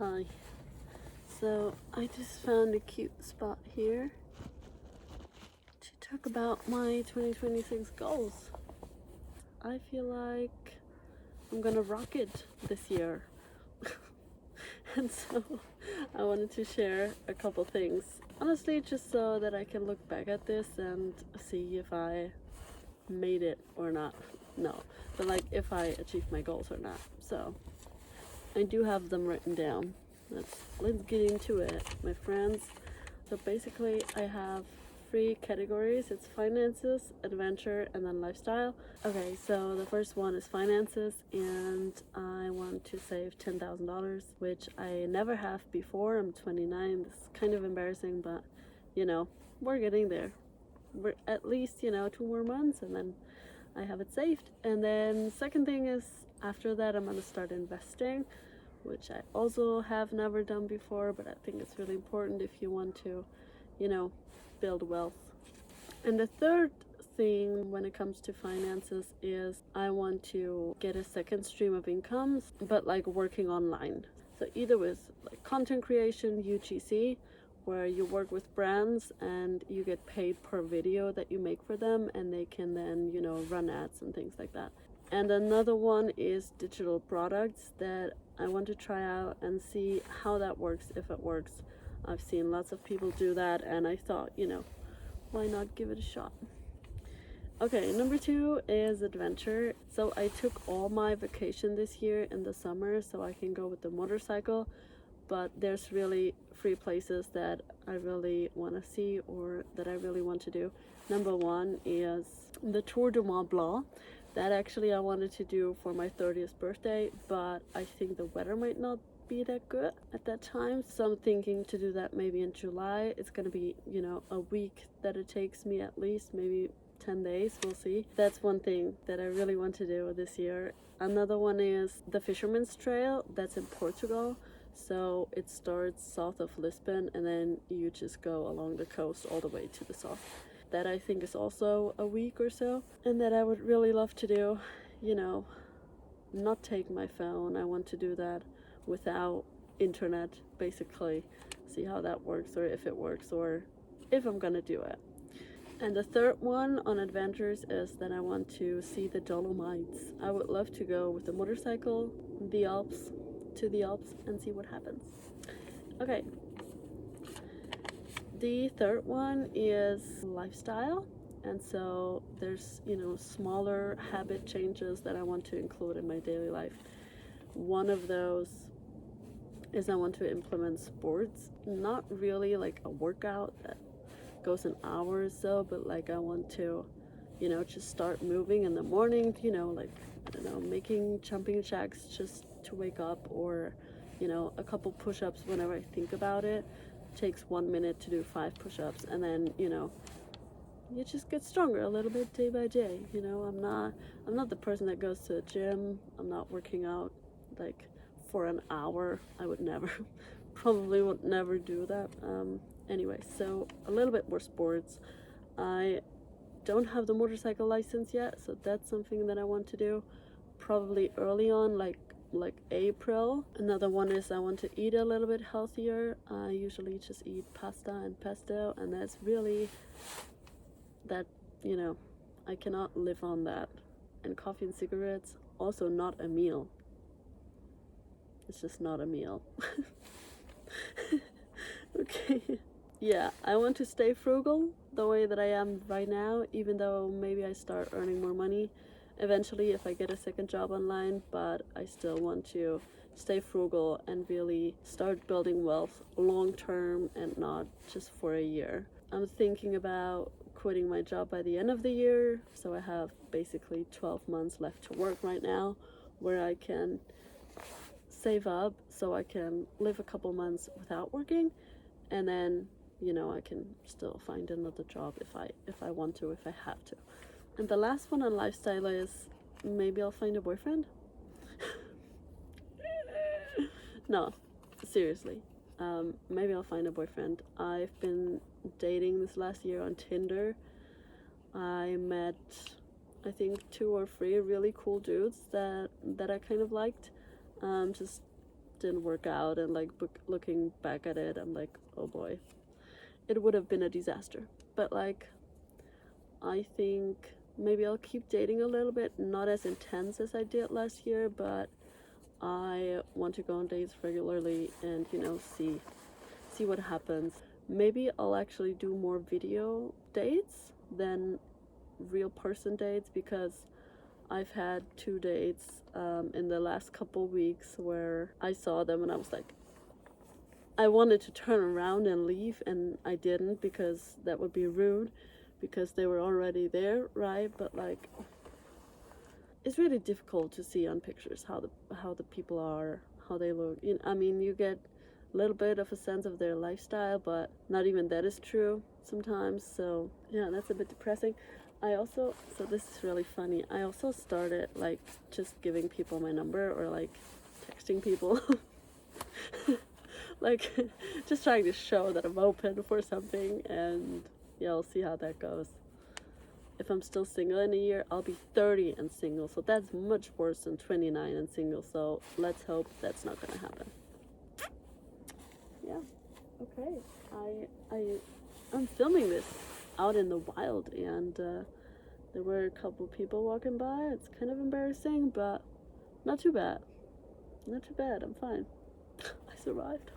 Hi. So I just found a cute spot here to talk about my 2026 goals. I feel like I'm gonna rock it this year. And so I wanted to share a couple things. Honestly, just so that I can look back at this and see if I made it or not. No, but like if I achieved my goals or not. So I do have them written down. Let's get into it, my friends. So basically, I have three categories. It's finances, adventure, and then lifestyle. Okay, so the first one is finances, and I want to save $10,000, which I never have before. I'm 29. This is kind of embarrassing, but we're getting there. We're at least 2 more months, and then I have it saved. And then second thing is after that, I'm gonna start investing, which I also have never done before, but I think it's really important if you want to, build wealth. And the third thing when it comes to finances is I want to get a second stream of incomes, but like working online. So either with like content creation, UGC, where you work with brands and you get paid per video that you make for them, and they can then, run ads and things like that. And another one is digital products that I want to try out and see how that works, if it works. I've seen lots of people do that, and I thought, why not give it a shot? Okay, number two is adventure. So I took all my vacation this year in the summer so I can go with the motorcycle, but there's really three places that I really want to see or that I really want to do. Number one is the Tour de Mont Blanc. That actually I wanted to do for my 30th birthday, but I think the weather might not be that good at that time. So I'm thinking to do that maybe in July. It's gonna be, a week that it takes me at least, maybe 10 days, we'll see. That's one thing that I really want to do this year. Another one is the Fisherman's Trail, that's in Portugal. So it starts south of Lisbon and then you just go along the coast all the way to the south. That I think is also a week or so, and that I would really love to do, not take my phone. I want to do that without internet, basically. See how that works, or if it works, or if I'm gonna do it. And the third one on adventures is that I want to see the Dolomites. I would love to go with the motorcycle, the Alps, to the Alps and see what happens. Okay. The third one is lifestyle. And so there's, smaller habit changes that I want to include in my daily life. One of those is I want to implement sports, not really like a workout that goes an hour or so, but like I want to, just start moving in the morning, like, I don't know, making jumping jacks just to wake up, or, a couple push-ups whenever I think about it. It takes 1 minute to do 5 push-ups, and then, you just get stronger a little bit day by day. I'm not the person that goes to a gym. I'm not working out like for an hour. I would never, probably would never do that. Anyway, so a little bit more sports. I don't have the motorcycle license yet, so that's something that I want to do probably early on, like April. Another one is I want to eat a little bit healthier. I usually just eat pasta and pesto, and that's really that, I cannot live on that. And coffee and cigarettes, also not a meal. It's just not a meal. Okay. Yeah, I want to stay frugal the way that I am right now, even though maybe I start earning more money eventually if I get a second job online, but I still want to stay frugal and really start building wealth long term and not just for a year. I'm thinking about quitting my job by the end of the year, so I have basically 12 months left to work right now where I can save up so I can live a couple months without working, and then I can still find another job if I want to, if I have to. And the last one on lifestyle is maybe I'll find a boyfriend. No, seriously. Maybe I'll find a boyfriend. I've been dating this last year on Tinder. I met, I think, 2 or 3 really cool dudes that I kind of liked. Just didn't work out, and like looking back at it, I'm like, oh boy, it would have been a disaster. But like, I think maybe I'll keep dating a little bit, not as intense as I did last year, but I want to go on dates regularly and, you know, see what happens. Maybe I'll actually do more video dates than real person dates, because I've had 2 dates in the last couple weeks where I saw them and I was like, I wanted to turn around and leave, and I didn't, because that would be rude, because they were already there, right? But like, it's really difficult to see on pictures how the people are, how they look. I mean, you get a little bit of a sense of their lifestyle, but not even that is true sometimes. So yeah, that's a bit depressing. So this is really funny. I also started like just giving people my number, or like texting people. Like, just trying to show that I'm open for something, and yeah, I'll see how that goes. If I'm still single in a year, I'll be 30 and single, so that's much worse than 29 and single, so let's hope that's not gonna happen. Yeah, okay. I'm filming this out in the wild, and there were a couple people walking by. It's kind of embarrassing, but not too bad. Not too bad, I'm fine. I survived.